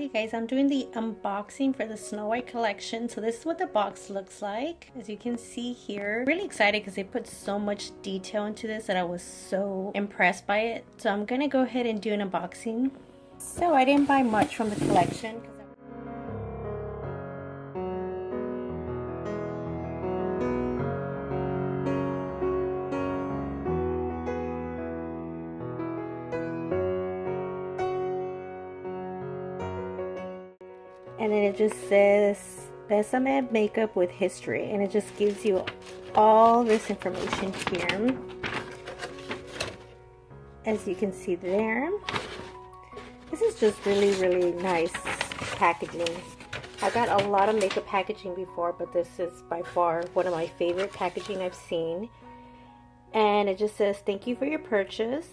Okay guys, I'm doing the unboxing for the Snow White collection. So this is what the box looks like. As you can see here, really excited because they put so much detail into this that I was so impressed by it. So I'm gonna go ahead and do an unboxing. So I didn't buy much from the collection and then it just says Besame makeup with history, and it just gives you all this information here, as you can see there. This is just really nice packaging. I got a lot of makeup packaging before, but this is by far one of my favorite packaging I've seen. And it just says thank you for your purchase.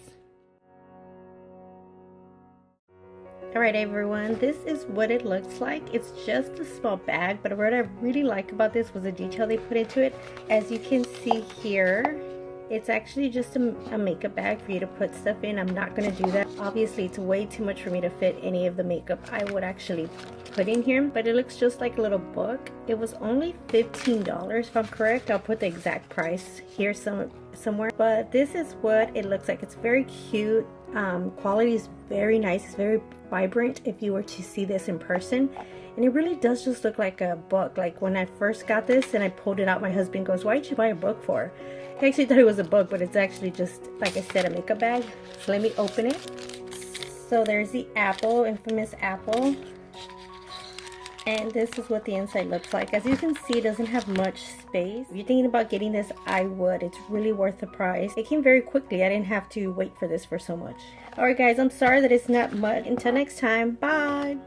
Alright everyone, this is what it looks like. It's just a small bag, but what I really like about this was the detail they put into it. As you can see here, it's actually just a makeup bag for you to put stuff in. I'm not going to do that. Obviously, it's way too much for me to fit any of the makeup I would actually put in here, but it looks just like a little book. It was only $15 if I'm correct. I'll put the exact price here somewhere, but this is what it looks like. It's very cute. Quality is very nice. It's very vibrant if you were to see this in person, and it really does just look like a book. Like when I first got this and I pulled it out, my husband goes, "Why did you buy a book for?" I actually thought it was a book, but it's actually just, like I said, a makeup bag. So let me open it. So there's the apple, infamous apple, and this is what the inside looks like. As you can see, it doesn't have much space. If you're thinking about getting this, I would. It's really worth the price. It came very quickly. I didn't have to wait for this for so much. Alright guys, I'm sorry that it's not much. Until next time, bye!